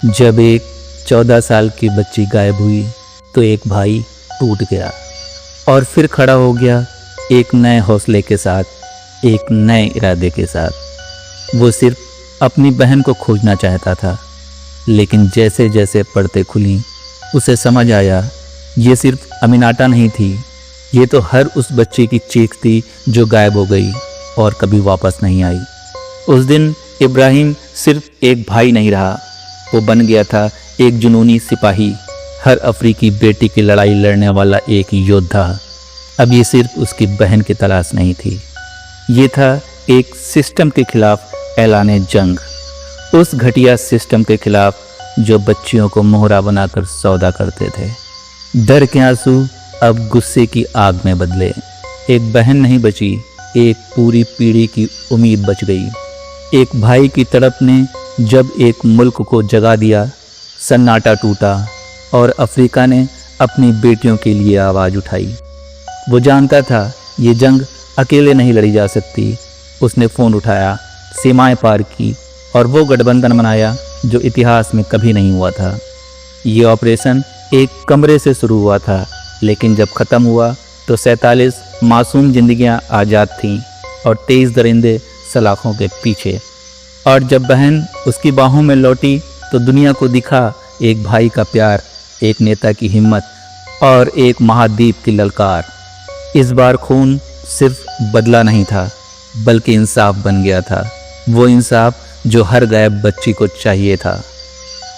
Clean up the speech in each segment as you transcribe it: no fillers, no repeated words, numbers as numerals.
जब एक 14 साल की बच्ची गायब हुई तो एक भाई टूट गया और फिर खड़ा हो गया एक नए हौसले के साथ, एक नए इरादे के साथ। वो सिर्फ अपनी बहन को खोजना चाहता था, लेकिन जैसे जैसे पड़ते खुली उसे समझ आया ये सिर्फ अमीनाटा नहीं थी, ये तो हर उस बच्चे की चीख थी जो गायब हो गई और कभी वापस नहीं आई। उस दिन इब्राहिम सिर्फ एक भाई नहीं रहा, वो बन गया था एक जुनूनी सिपाही, हर अफ्रीकी बेटी की लड़ाई लड़ने वाला एक योद्धा। अब ये सिर्फ उसकी बहन की तलाश नहीं थी, ये था एक सिस्टम के खिलाफ ऐलाने जंग, उस घटिया सिस्टम के खिलाफ जो बच्चियों को मोहरा बनाकर सौदा करते थे। डर के आंसू अब गुस्से की आग में बदले। एक बहन नहीं बची, एक पूरी पीढ़ी की उम्मीद बच गई। एक भाई की तड़प ने जब एक मुल्क को जगा दिया, सन्नाटा टूटा और अफ्रीका ने अपनी बेटियों के लिए आवाज़ उठाई। वो जानता था ये जंग अकेले नहीं लड़ी जा सकती। उसने फ़ोन उठाया, सीमाएं पार की और वो गठबंधन बनाया जो इतिहास में कभी नहीं हुआ था। ये ऑपरेशन एक कमरे से शुरू हुआ था, लेकिन जब ख़त्म हुआ तो 47 मासूम जिंदगियां आज़ाद थीं और 23 दरिंदे सलाखों के पीछे। और जब बहन उसकी बाहों में लौटी तो दुनिया को दिखा एक भाई का प्यार, एक नेता की हिम्मत और एक महाद्वीप की ललकार। इस बार खून सिर्फ बदला नहीं था, बल्कि इंसाफ बन गया था, वो इंसाफ जो हर गायब बच्ची को चाहिए था।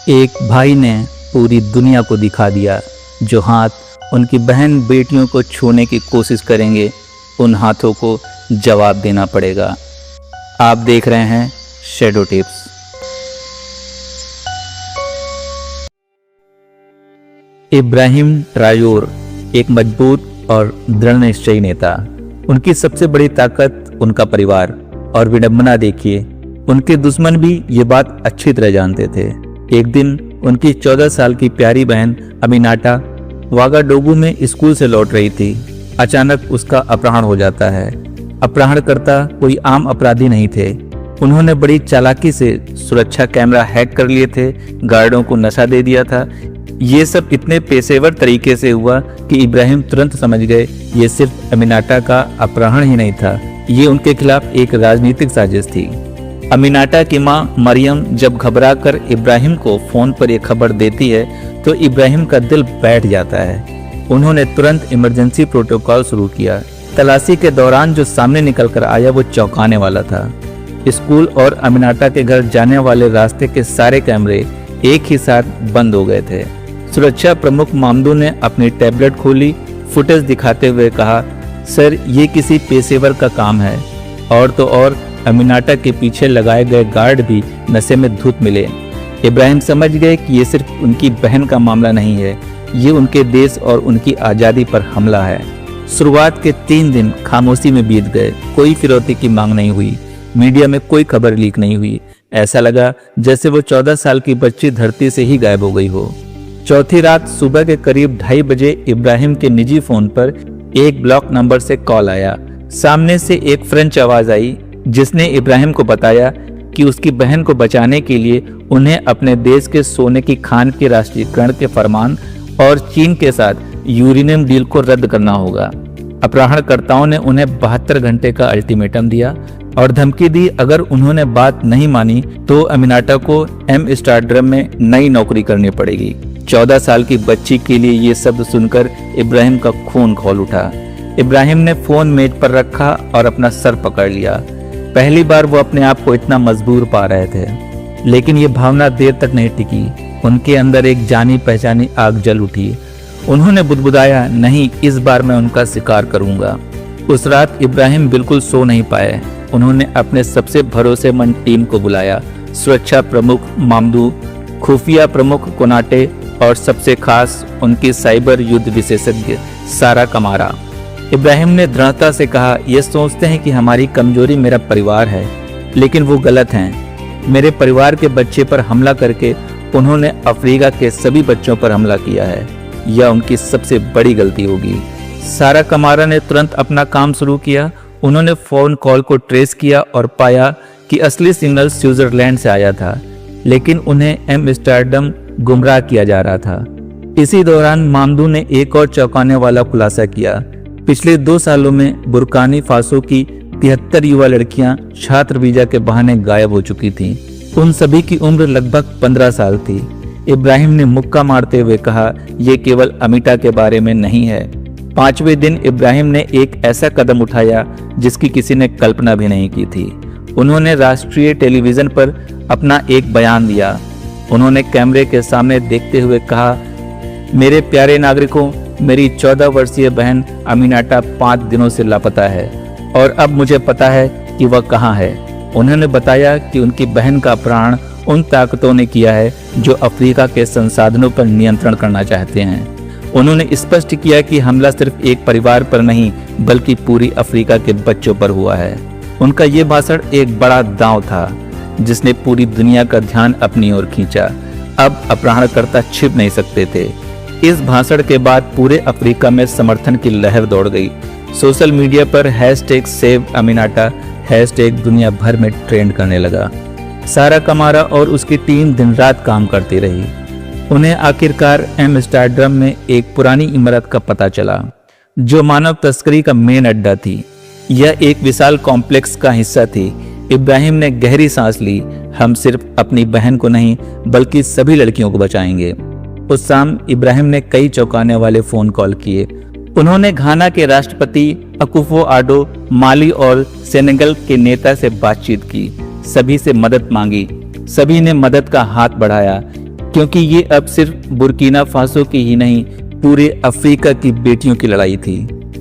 एक भाई ने पूरी दुनिया को दिखा दिया, जो हाथ उनकी बहन बेटियों को छूने की कोशिश करेंगे, उन हाथों को जवाब देना पड़ेगा। आप देख रहे हैं शैडो टिप्स। इब्राहिम ट्रायोर एक मजबूत और दृढ़ निश्चयी नेता। उनकी सबसे बड़ी ताकत उनका परिवार, और विडंबना देखिए, उनके दुश्मन भी ये बात अच्छी तरह जानते थे। एक दिन उनकी 14 साल की प्यारी बहन अमीनाटा वागाडोगू में स्कूल से लौट रही थी। अचानक उसका अपहरण हो जाता है। अपहरणकर्ता कोई आम अपराधी नहीं थे। उन्होंने बड़ी चालाकी से सुरक्षा कैमरा हैक कर लिए थे, गार्डों को नशा दे दिया था। ये सब इतने पेशेवर तरीके से हुआ कि इब्राहिम तुरंत समझ गए ये सिर्फ अमीनाटा का अपहरण ही नहीं था, ये उनके खिलाफ एक राजनीतिक साजिश थी। अमीनाटा की मां मरियम जब घबराकर इब्राहिम को फोन पर यह खबर देती है तो इब्राहिम का दिल बैठ जाता है। उन्होंने तुरंत इमरजेंसी प्रोटोकॉल शुरू किया। तलाशी के दौरान जो सामने निकल कर आया वो चौंकाने वाला था। स्कूल और अमीनाटा के घर जाने वाले रास्ते के सारे कैमरे एक ही साथ बंद हो गए थे। सुरक्षा प्रमुख मामदू ने अपनी टैबलेट खोली, फुटेज दिखाते हुए कहा, सर ये किसी पेशेवर का काम है। और तो और अमीनाटा के पीछे लगाए गए गार्ड भी नशे में धुत मिले। इब्राहिम समझ गए कि ये सिर्फ उनकी बहन का मामला नहीं है, ये उनके देश और उनकी आज़ादी पर हमला है। शुरुआत के 3 दिन खामोशी में बीत गए। कोई फिरौती की मांग नहीं हुई, मीडिया में कोई खबर लीक नहीं हुई। ऐसा लगा जैसे वो 14 साल की बच्ची धरती से ही गायब हो गई हो। चौथी रात सुबह के करीब 2:30 बजे इब्राहिम के निजी फोन पर एक ब्लॉक नंबर से कॉल आया। सामने से एक फ्रेंच आवाज आई जिसने इब्राहिम को बताया कि उसकी बहन को बचाने के लिए उन्हें अपने देश के सोने की खान के राष्ट्रीयकरण के फरमान और चीन के साथ यूरेनियम डील को रद्द करना होगा। अपहरणकर्ताओं ने उन्हें 72 घंटे का अल्टीमेटम दिया और धमकी दी अगर उन्होंने बात नहीं मानी तो अमीनाटा को एमस्टरडम में नई नौकरी करनी पड़ेगी। 14 साल की बच्ची के लिए ये शब्द सुनकर इब्राहिम का खून खौल उठा। इब्राहिम ने फोन मेज पर रखा और अपना सर पकड़ लिया। पहली बार वो अपने आप को इतना मजबूर पा रहे थे, लेकिन ये भावना देर तक नहीं टिकी। उनके अंदर एक जानी पहचानी आग जल उठी। उन्होंने बुदबुदाया, नहीं, इस बार मैं उनका शिकार करूंगा। उस रात इब्राहिम बिल्कुल सो नहीं पाए। उन्होंने अपने सबसे भरोसेमंद टीम को बुलाया, सुरक्षा प्रमुख मामदू, खुफिया प्रमुख कोनाटे और सबसे खास उनकी साइबर युद्ध विशेषज्ञ सारा कमारा। इब्राहिम ने दृढ़ता से कहा, ये सोचते हैं कि हमारी कमजोरी मेरा परिवार है, लेकिन वो गलत हैं। मेरे परिवार के बच्चे पर हमला करके उन्होंने अफ्रीका के सभी बच्चों पर हमला किया है। यह उनकी सबसे बड़ी गलती होगी। सारा कमारा ने तुरंत अपना काम शुरू किया। उन्होंने फोन कॉल को ट्रेस किया और पाया कि असली सिग्नल स्विट्जरलैंड से आया था। लेकिन उन्हें एम्स्टर्डम गुमराह किया जा रहा था। इसी दौरान मामदू ने एक और चौंकाने वाला खुलासा किया। पिछले 2 सालों में बुर्किना फासो की 73 युवा लड़कियां छात्र वीजा के बहाने गायब हो चुकी थीं। उन सभी की उम्र लगभग 15 साल थी। इब्राहिम ने मुक्का मारते हुए कहा, यह केवल अमीटा के बारे में नहीं है। 5वें दिन इब्राहिम ने एक ऐसा कदम उठाया जिसकी किसी ने कल्पना भी नहीं की थी। उन्होंने राष्ट्रीय टेलीविजन पर अपना एक बयान दिया। उन्होंने कैमरे के सामने देखते हुए कहा, मेरे प्यारे नागरिकों, मेरी 14 वर्षीय बहन अमीनाटा 5 दिनों से लापता है और अब मुझे पता है कि वह कहाँ है। उन्होंने बताया कि उनकी बहन का अपहरण उन ताकतों ने किया है जो अफ्रीका के संसाधनों पर नियंत्रण करना चाहते हैं। उन्होंने स्पष्ट किया कि हमला सिर्फ एक परिवार पर नहीं बल्कि पूरी अफ्रीका के बच्चों पर हुआ है। उनका ये भाषण एक बड़ा दांव था जिसने पूरी दुनिया का ध्यान अपनी ओर खींचा। अब अपहरणकर्ता छिप नहीं सकते थे। इस भाषण के बाद पूरे अफ्रीका में समर्थन की लहर दौड़ गई। सोशल मीडिया पर #सेव अमीनाटा दुनिया भर में ट्रेंड करने लगा। सारा कमारा और उसकी टीम दिन रात काम करती रही। उन्हें आखिरकार एम्स्टर्डम में एक पुरानी इमारत का पता चला जो मानव तस्करी का मेन अड्डा थी। यह एक विशाल कॉम्प्लेक्स का हिस्सा थी। इब्राहिम ने गहरी सांस ली। हम सिर्फ अपनी बहन को नहीं बल्कि सभी लड़कियों को बचाएंगे। उस शाम इब्राहिम ने कई चौंकाने वाले फोन कॉल किए। उन्होंने घाना के राष्ट्रपति अकुफो आडो, माली और सेनेगल के नेता से बातचीत की। सभी से मदद मांगी। सभी ने मदद का हाथ बढ़ाया क्योंकि ये अब सिर्फ बुर्किना फासो की ही नहीं पूरे अफ्रीका की बेटियों की लड़ाई थी।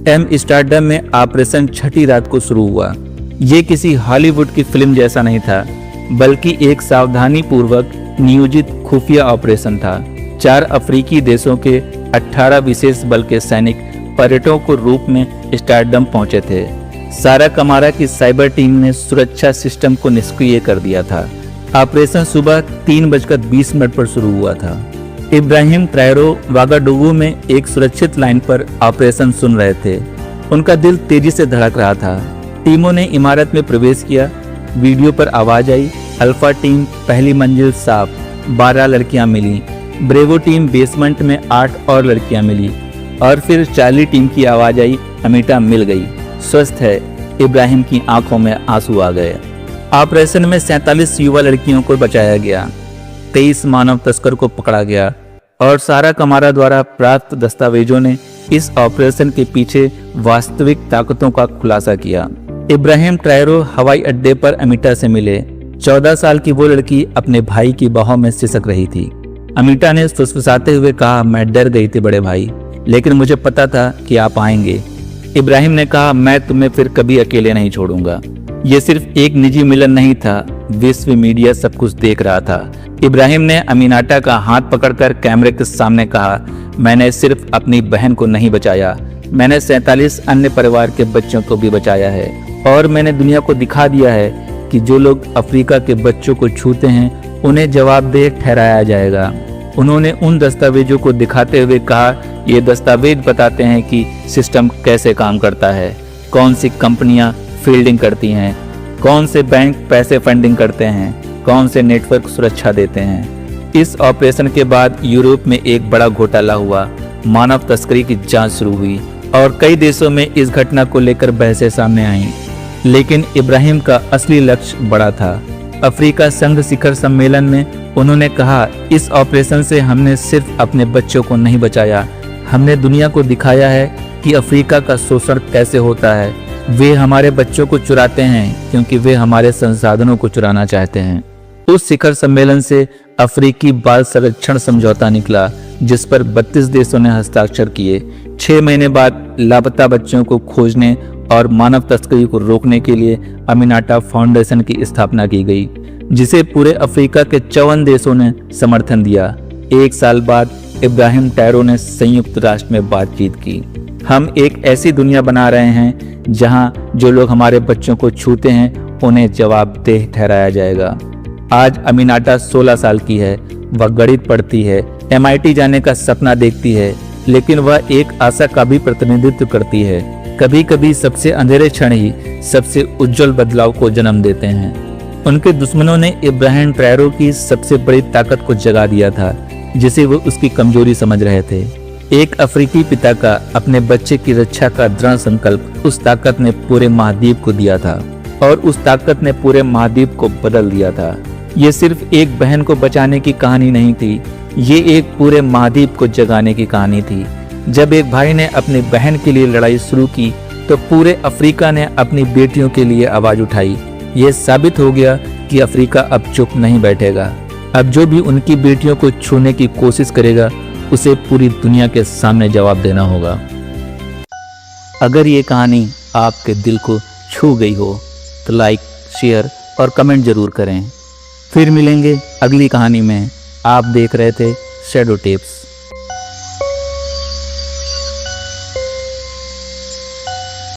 एम्स्टर्डम में ऑपरेशन छठी रात को शुरू हुआ। ये किसी हॉलीवुड की फिल्म जैसा नहीं था बल्कि एक सावधानी पूर्वक नियोजित खुफिया ऑपरेशन था। 4 अफ्रीकी देशों के 18 विशेष बल के सैनिक पर्यटकों को रूप में एम्स्टर्डम पहुंचे थे। सारा कमारा की साइबर टीम ने सुरक्षा सिस्टम को निष्क्रिय कर दिया था। ऑपरेशन सुबह 3:20 पर शुरू हुआ था। इब्राहिम ट्रायोरे वागाडुगू में एक सुरक्षित लाइन पर ऑपरेशन सुन रहे थे। उनका दिल तेजी से धड़क रहा था। टीमों ने इमारत में प्रवेश किया। वीडियो पर आवाज आई, अल्फा टीम पहली मंजिल साफ, 12 लड़कियां मिली। ब्रेवो टीम बेसमेंट में 8 और लड़कियां मिली। और फिर चार्ली टीम की आवाज आई, अमीटा मिल गई, स्वस्थ है। इब्राहिम की आंखों में आंसू आ गए। ऑपरेशन में 47 युवा लड़कियों को बचाया गया। 23 मानव तस्कर को पकड़ा गया और सारा कमारा द्वारा प्राप्त दस्तावेजों ने इस ऑपरेशन के पीछे वास्तविक ताकतों का खुलासा किया। इब्राहिम ट्रायोरे हवाई अड्डे पर अमीटा से मिले। 14 साल की वो लड़की अपने भाई की बाहों में सिसक रही थी। अमीटा ने फुसफुसाते हुए कहा, मैं डर गई थी बड़े भाई, लेकिन मुझे पता था कि आप आएंगे। इब्राहिम ने कहा, मैं तुम्हें फिर कभी अकेले नहीं छोड़ूंगा। ये सिर्फ एक निजी मिलन नहीं था, विश्व मीडिया सब कुछ देख रहा था। इब्राहिम ने अमीनाटा का हाथ पकड़कर कैमरे के सामने कहा, मैंने सिर्फ अपनी बहन को नहीं बचाया, मैंने 47 अन्य परिवार के बच्चों को भी बचाया है और मैंने दुनिया को दिखा दिया है कि जो लोग अफ्रीका के बच्चों को छूते हैं उन्हें जवाबदेह ठहराया जाएगा। उन्होंने उन दस्तावेजों को दिखाते हुए कहा, ये दस्तावेज बताते हैं कि सिस्टम कैसे काम करता है, कौन सी कंपनियां फील्डिंग करती हैं, कौन से बैंक पैसे फंडिंग करते हैं, कौन से नेटवर्क सुरक्षा देते हैं। इस ऑपरेशन के बाद यूरोप में एक बड़ा घोटाला हुआ। मानव तस्करी की जांच शुरू हुई और कई देशों में इस घटना को लेकर बहसें सामने आईं। लेकिन इब्राहिम का असली लक्ष्य बड़ा था। अफ्रीका संघ शिखर सम्मेलन में उन्होंने कहा, इस ऑपरेशन से हमने सिर्फ अपने बच्चों को नहीं बचाया, हमने दुनिया को दिखाया है कि अफ्रीका का शोषण कैसे होता है। वे हमारे बच्चों को चुराते हैं क्योंकि वे हमारे संसाधनों को चुराना चाहते हैं। उस शिखर सम्मेलन से अफ्रीकी बाल संरक्षण समझौता निकला जिस पर 32 देशों ने हस्ताक्षर किए। 6 महीने बाद लापता बच्चों को खोजने और मानव तस्करी को रोकने के लिए अमीनाटा फाउंडेशन की स्थापना की गई, जिसे पूरे अफ्रीका के 54 देशों ने समर्थन दिया। 1 साल बाद इब्राहिम ट्रायोरे ने संयुक्त राष्ट्र में बातचीत की। हम एक ऐसी दुनिया बना रहे हैं जहां जो लोग हमारे बच्चों को छूते हैं उन्हें जवाबदेह ठहराया जाएगा। आज अमीनाटा 16 साल की है। वह गणित पढ़ती है, MIT जाने का सपना देखती है, लेकिन वह एक आशा का भी प्रतिनिधित्व करती है। कभी कभी सबसे अंधेरे क्षण ही सबसे उज्जवल बदलाव को जन्म देते हैं। उनके दुश्मनों ने इब्राहिम ट्रायरो की सबसे बड़ी ताकत को जगा दिया था, जिसे वो उसकी कमजोरी समझ रहे थे। एक अफ्रीकी पिता का अपने बच्चे की रक्षा का दृढ़ संकल्प उस ताकत ने पूरे महाद्वीप को दिया था, और उस ताकत ने पूरे महाद्वीप को बदल दिया था। ये सिर्फ एक बहन को बचाने की कहानी नहीं थी, ये एक पूरे महाद्वीप को जगाने की कहानी थी। जब एक भाई ने अपनी बहन के लिए लड़ाई शुरू की तो पूरे अफ्रीका ने अपनी बेटियों के लिए आवाज उठाई। ये साबित हो गया कि अफ्रीका अब चुप नहीं बैठेगा। अब जो भी उनकी बेटियों को छूने की कोशिश करेगा उसे पूरी दुनिया के सामने जवाब देना होगा। अगर ये कहानी आपके दिल को छू गई हो तो लाइक, शेयर और कमेंट जरूर करें। फिर मिलेंगे अगली कहानी में। आप देख रहे थे शैडो टिप्स।